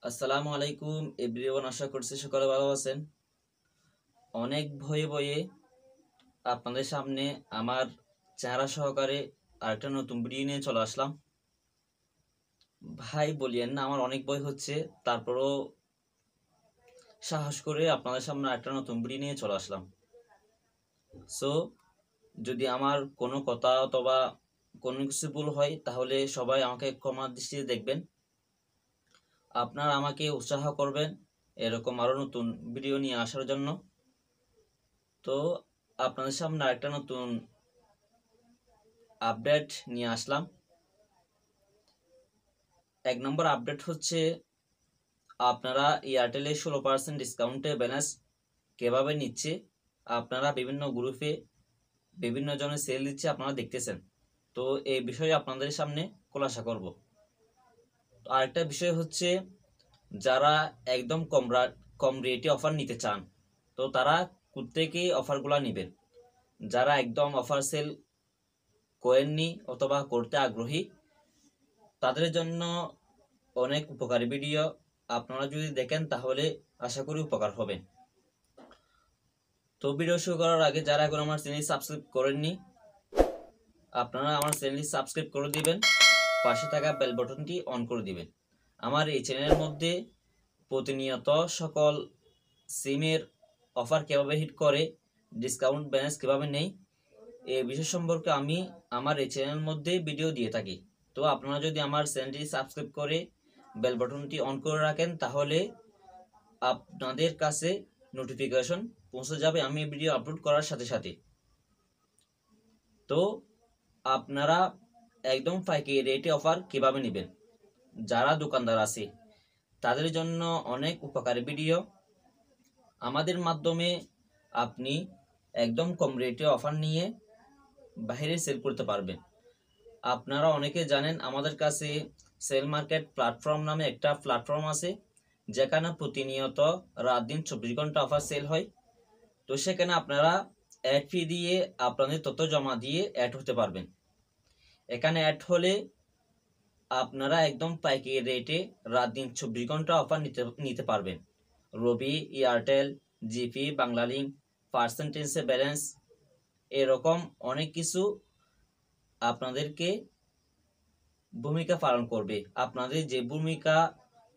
আসসালামু আলাইকুম এভরিওয়ান, আশা করছি সকলে ভালো আছেন। অনেক ভয়ে ভয়ে আপনাদের সামনে আমার চেহারা সহকারে আরেকটা নতুন ভিডিও নিয়ে চলে আসলাম। ভাই বলিয়েন না, আমার অনেক ভয় হচ্ছে, তারপরও সাহস করে আপনাদের সামনে আরেকটা নতুন ভিডিও নিয়ে চলে আসলাম। সো যদি আমার কোনো কথা অথবা কোনো কিছু ভুল হয় তাহলে সবাই আমাকে ক্ষমার দৃষ্টিতে দেখবেন। আপনারা আমাকে উৎসাহ করবেন এরকম আরও নতুন ভিডিও নিয়ে আসার জন্য। তো আপনাদের সামনে আরেকটা নতুন আপডেট নিয়ে আসলাম। এক নম্বর আপডেট হচ্ছে, আপনারা এয়ারটেলে 16% ডিসকাউন্টে ব্যালেন্স কীভাবে নিচ্ছে। আপনারা বিভিন্ন গ্রুপে বিভিন্ন জনের সেল দিচ্ছে, আপনারা দেখতেছেন। তো এই বিষয়ে আপনাদের সামনে খোলাসা করব। তো আরেকটা বিষয় হচ্ছে, যারা একদম কম রেটে অফার নিতে চান তো তারা কোত্থেকে অফারগুলো নেবেন। যারা একদম অফার সেল করেননি অথবা করতে আগ্রহী তাদের জন্য অনেক উপকারী ভিডিও। আপনারা যদি দেখেন তাহলে আশা করি উপকার হবে। তো ভিডিও শুরু করার আগে যারা এখন আমার চ্যানেল সাবস্ক্রাইব করেননি আপনারা আমার চ্যানেলটি সাবস্ক্রাইব করে দিবেন, পাশে থাকা বেল বাটনটি অন করে দিবেন। আমার এই চ্যানেলের মধ্যে প্রতিনিয়ত সকল সিমের অফার কীভাবে হিট করে, ডিসকাউন্ট ব্যালেন্স কীভাবে নেই, এই বিষয় সম্পর্কে আমি আমার এই চ্যানেলের মধ্যে ভিডিও দিয়ে থাকি। তো আপনারা যদি আমার চ্যানেলটি সাবস্ক্রাইব করে বেল বাটনটি অন করে রাখেন তাহলে আপনাদের কাছে নোটিফিকেশন পৌঁছে যাবে আমি ভিডিও আপলোড করার সাথে সাথে। তো আপনারা একদম পাইকারি রেটে অফার কিভাবে নেবেন, যারা দোকানদার আছে তাদের জন্য অনেক উপকারী ভিডিও। আমাদের মাধ্যমে আপনি একদম কম রেটে অফার নিয়ে বাইরে সেল করতে পারবেন। আপনারা অনেকে জানেন আমাদের কাছে সেল মার্কেট প্ল্যাটফর্ম নামে একটা প্ল্যাটফর্ম আছে, যেখানে প্রতিনিয়ত রাত দিন 24 ঘন্টা অফার সেল হয়। তো সেখানে আপনারা অ্যাড ফি দিয়ে আপনাদের তথ্য জমা দিয়ে অ্যাড হতে পারবেন। এখানে অ্যাড হলে আপনারা একদম পাইকারি রেটে রাত দিন 24 ঘন্টা অফার নিতে পারবেন। রবি, এয়ারটেল, জিপি, বাংলালিংক, পার্সেন্টেজে ব্যালেন্স, এরকম অনেক কিছু আপনাদেরকে ভূমিকা পালন করবে। আপনাদের যে ভূমিকা,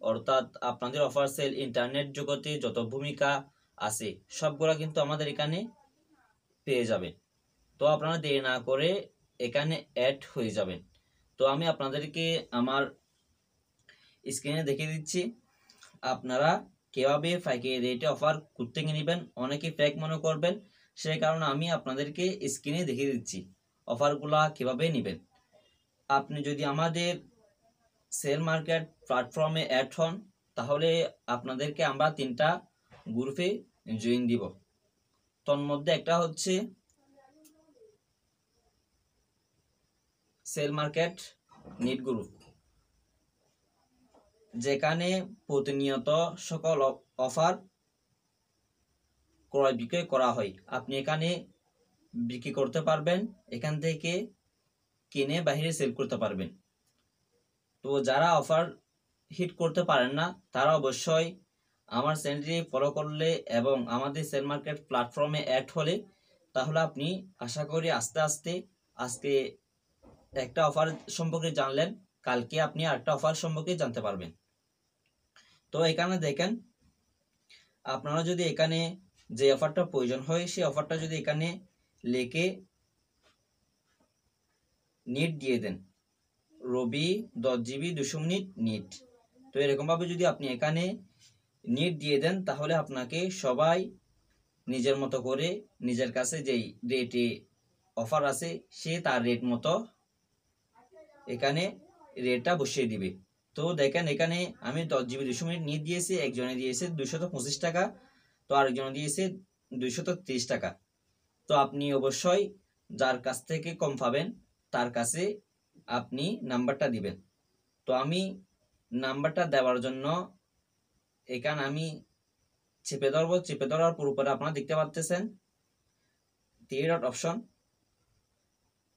অর্থাৎ আপনাদের অফার সেল ইন্টারনেট জগতে যত ভূমিকা আছে সবগুলা কিন্তু আমাদের এখানে পেয়ে যাবেন। তো আপনারা দেরি না করে এখানে অ্যাড হয়ে যাবেন। তো আমি আপনাদেরকে আমার স্ক্রিনে দেখিয়ে দিচ্ছি আপনারা কিভাবে পাইকারি রেটে অফার করতে নেবেন। অনেকে ফেক মনে করবেন, সেই কারণে আমি আপনাদেরকে স্ক্রিনে দেখিয়ে দিচ্ছি অফারগুলা কিভাবে নেবেন। আপনি যদি আমাদের সেল মার্কেট প্ল্যাটফর্মে অ্যাড হন তাহলে আপনাদেরকে আমরা 3টা গ্রুপে জয়েন দিব। তন্মধ্যে একটা হচ্ছে সেল মার্কেট নিট গ্রুপ, যেখানে প্রতিনিয়ত সকল অফার ক্রয় বিক্রয় করা হয়। আপনি এখানে বিক্রি করতে পারবেন, এখান থেকে কিনে বাইরে সেল করতে পারবেন। তো যারা অফার হিট করতে পারেন না তারা অবশ্যই আমার চ্যানেলটি ফলো করলে এবং আমাদের সেল মার্কেট প্ল্যাটফর্মে অ্যাড হলে তাহলে আপনি আশা করি আস্তে আস্তে আজকে একটা অফার সম্পর্কে জানলেন, কালকে আপনি আরেকটা অফার সম্পর্কে জানতে পারবেন। তো এখানে দেখেন, আপনারা যদি এখানে যে অফারটা প্রয়োজন হয় সেই অফারটা যদি এখানে লিখে নেট দিয়ে দেন, রবি 10 GB 200 মিনিট নেট, তো এরকমভাবে যদি আপনি এখানে নেট দিয়ে দেন তাহলে আপনাকে সবাই নিজের মতো করে নিজের কাছে যেই রেটে অফার আছে সে তার রেট মতো এখানে রেটটা বসিয়ে দিবে। তো দেখেন এখানে আমি 10 GB 200 মিনিট নেট দিয়েছি, একজনে দিয়েছে 225 টাকা, তো আরেকজনে দিয়েছে 230 টাকা। তো আপনি অবশ্যই যার কাছ থেকে কম পাবেন তার কাছে আপনি নাম্বারটা দিবেন। তো আমি নাম্বারটা দেওয়ার জন্য এখানে আমি চেপে ধরবো, চেপে ধরার পর উপরে আপনারা দেখতে পাচ্ছেন 3 ডট অপশন,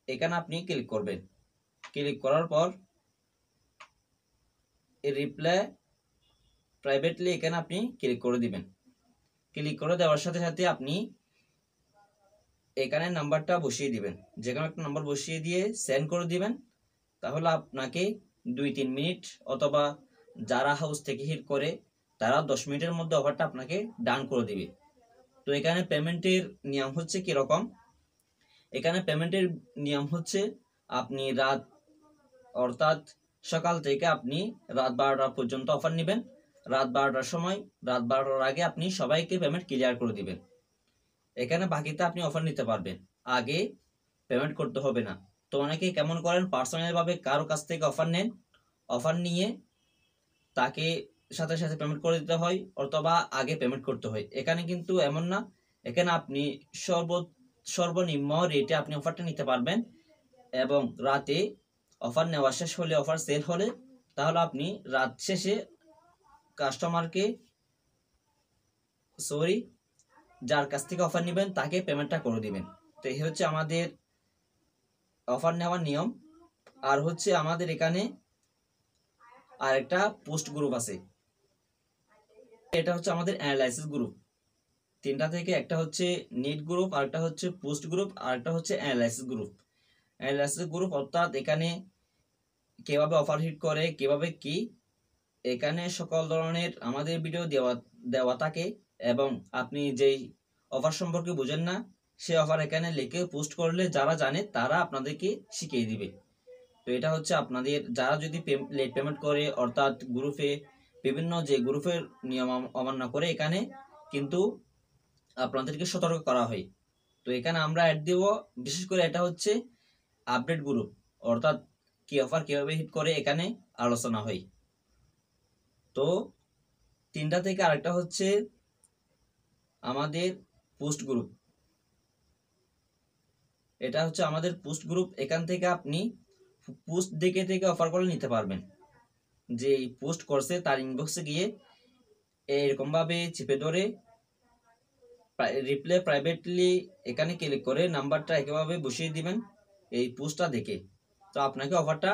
এখানে আপনি ক্লিক করবেন। ক্লিক করার পর রিপ্লাই প্রাইভেটলি এখানে আপনি ক্লিক করে দিবেন। ক্লিক করে দেওয়ার সাথে সাথে আপনি এখানে নাম্বারটা বসিয়ে দিবেন, যে কোনো একটা নাম্বার বসিয়ে দিয়ে সেন্ড করে দিবেন। তাহলে আপনাকে 2-3 মিনিট অথবা যারা হাউস থেকে হিট করে তারা 10 মিনিটের মধ্যে অফারটা আপনাকে ডান করে দিবে। তো এখানে পেমেন্টের নিয়ম হচ্ছে কিরকম, এখানে পেমেন্টের নিয়ম হচ্ছে আপনি অর্থাৎ সকাল থেকে আপনি রাত 12টা পর্যন্ত অফার নেবেন। রাত 12টার সময়, রাত 12টার আগে আপনি সবাইকে পেমেন্ট ক্লিয়ার করে দিবেন। এখানে বাকিতে আপনি অফার নিতে পারবেন, আগে পেমেন্ট করতে হবে না। তো অনেকে কেমন করেন, পার্সোনাল ভাবে কারো কাছ থেকে অফার নেন, অফার নিয়ে তাকে সাথে সাথে পেমেন্ট করে দিতে হয় অথবা আগে পেমেন্ট করতে হয়। এখানে কিন্তু এমন না, এখানে আপনি সর্বনিম্ন রেটে আপনি অফারটা নিতে পারবেন এবং রাতে অফার নেওয়া শেষ হলে, অফার সেল হলে, তাহলে আপনি রাত শেষে কাস্টমারকে যার কাছ থেকে অফার নেবেন তাকে পেমেন্টটা করে দিবেন। তো এই হচ্ছে আমাদের অফার নেওয়ার নিয়ম। আর হচ্ছে আমাদের এখানে আরেকটা পোস্ট গ্রুপ আছে, এটা হচ্ছে আমাদের অ্যানালাইসিস গ্রুপ। তিনটা থেকে, একটা হচ্ছে নিট গ্রুপ, আরেকটা হচ্ছে পোস্ট গ্রুপ, আরেকটা হচ্ছে অ্যানালাইসিস গ্রুপ। অ্যানালাইসিস গ্রুপ অর্থাৎ এখানে কিভাবে অফার হিট করে, কিভাবে কি, এখানে সকল ধরনের আমাদের ভিডিও দেওয়া থাকে এবং আপনি যেই অফার সম্পর্কে বুঝেন না সেই অফার এখানে লিখে পোস্ট করলে যারা জানে তারা আপনাদেরকে শিখিয়ে দিবে। তো এটা হচ্ছে আপনাদের যারা যদি লেট পেমেন্ট করে অর্থাৎ গ্রুপে বিভিন্ন যে গ্রুপের নিয়ম অমান্য করে, এখানে কিন্তু আপনাদেরকে সতর্ক করা হয়। তো এখানে আমরা অ্যাড দেব, বিশেষ করে এটা হচ্ছে আপডেট গ্রুপ, অর্থাৎ কি অফার কিভাবে হিট করে এখানে আলোচনা হয়। তো তিনটা থেকে আরেকটা হচ্ছে আমাদের পোস্ট গ্রুপ, এটা হচ্ছে আমাদের পোস্ট গ্রুপ। এখান থেকে আপনি পোস্ট দেখে থেকে অফার করে নিতে পারবেন। যে পোস্ট করছে তার ইনবক্সে গিয়ে এরকম ভাবে চেপে ধরে রিপ্লাই প্রাইভেটলি এখানে ক্লিক করে নাম্বারটা একইভাবে বসিয়ে দিবেন এই পোস্টটা দেখে। তো আপনাকে অফারটা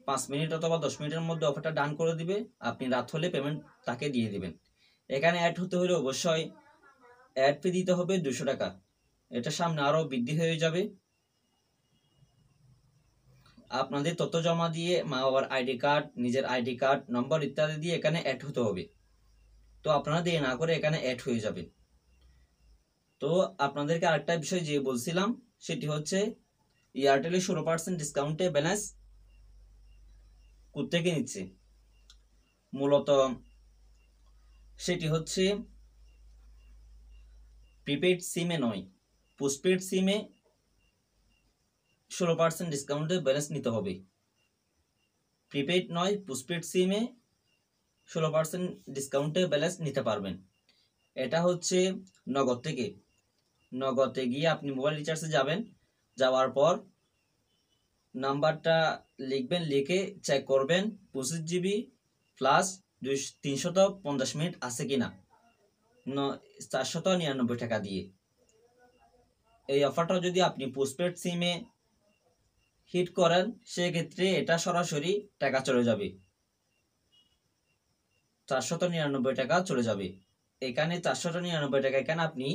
5 মিনিট অথবা 10 মিনিটের মধ্যে অফারটা ডান করে দিবে। আপনি রাত হলে পেমেন্ট তাকে দিয়ে দিবেন। এখানে অ্যাড হতে হলে অবশ্যই অ্যাড ফি দিতে হবে 200 টাকা। এটা সামনে আরো বৃদ্ধি হয়ে যাবে। আপনাদের তথ্য জমা দিয়ে মা বাবার আইডি কার্ড, নিজের আইডি কার্ড নম্বর ইত্যাদি দিয়ে এখানে অ্যাড হতে হবে। তো আপনারা দিয়ে না করে এখানে অ্যাড হয়ে যাবে। তো আপনাদেরকে আরেকটা বিষয় যে বলছিলাম সেটি হচ্ছে এয়ারটেলে 16% ডিসকাউন্টে ব্যালেন্স কোত্থেকে নিচ্ছে। মূলত সেটি হচ্ছে প্রিপেড সিমে নয়, পোস্টপেড সিমে 16% ডিসকাউন্টে ব্যালেন্স নিতে হবে। প্রিপেড নয়, পোস্টপেড সিমে 16% ডিসকাউন্টে ব্যালেন্স নিতে পারবেন। এটা হচ্ছে নগদ থেকে। নগদে গিয়ে আপনি মোবাইল রিচার্জে যাবেন, যাওয়ার পর নাম্বারটা লিখবেন, লিখে চেক করবেন 25 জিবি প্লাস 350 মিনিট আছে কিনা 499 টাকা দিয়ে। এই অফারটা যদি আপনি পোস্টপেড সিমে হিট করেন সেক্ষেত্রে এটা সরাসরি টাকা চলে যাবে, 499 টাকা চলে যাবে। এখানে 499 টাকা এখানে আপনি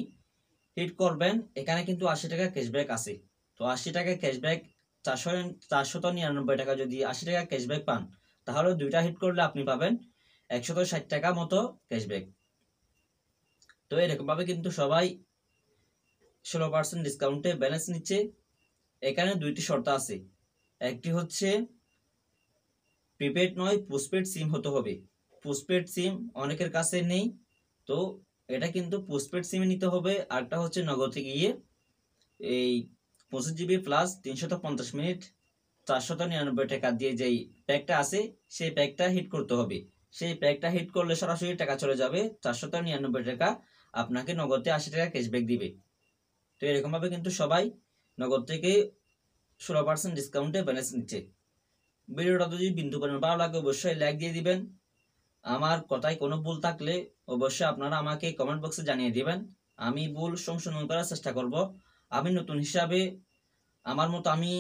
হিট করবেন, এখানে কিন্তু 80 টাকা ক্যাশব্যাক আছে। তো 80 টাকা ক্যাশব্যাক, 499 টাকা যদি 80 টাকা ক্যাশব্যাক পান, তাহলে দুইটা হিট করলে আপনি পাবেন 160 টাকা মতো ক্যাশব্যাক। তো এরকম ভাবে কিন্তু সবাই 16% ডিসকাউন্টে ব্যালেন্স নিচ্ছে। এখানে দুইটি শর্ত আছে, একটি হচ্ছে প্রিপেড নয়, পোস্টপেড সিম হতে হবে। পোস্টপেড সিম অনেকের কাছে নেই, তো এটা কিন্তু পোস্টপেড সিমে নিতে হবে। আরেকটা হচ্ছে নগদে গিয়ে এই 25 জিবি প্লাস 350 মিনিট 499 টাকা দিয়ে যেই প্যাকটা আছে সেই প্যাকটা হিট করতে হবে। সেই প্যাকটা হিট করলে সরাসরি টাকা চলে যাবে 499 টাকা, আপনাকে নগদে 80 টাকা ক্যাশব্যাক দিবে। তো এরকম ভাবে কিন্তু সবাই নগদ থেকে 16% ডিসকাউন্টে ব্যালেন্স নিচ্ছে। ভিডিওটা যদি বিন্দু পরিমাণ ভালো লাগে অবশ্যই লাইক দিয়ে দিবেন। আমার কথায় কোনো ভুল থাকলে অবশ্যই আপনারা আমাকে কমেন্ট বক্সে জানিয়ে দিবেন, আমি ভুল সংশোধন করার চেষ্টা করব। আমি নতুন হিসাবে আমার মতো আমি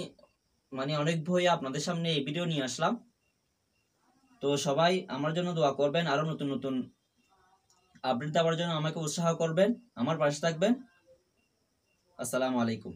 অনেক ভয়ে আপনাদের সামনে এই ভিডিও নিয়ে আসলাম। তো সবাই আমার জন্য দোয়া করবেন, আরো নতুন নতুন আপডেট দেওয়ার জন্য আমাকে উৎসাহ করবেন, আমার পাশে থাকবেন। আসসালামু আলাইকুম।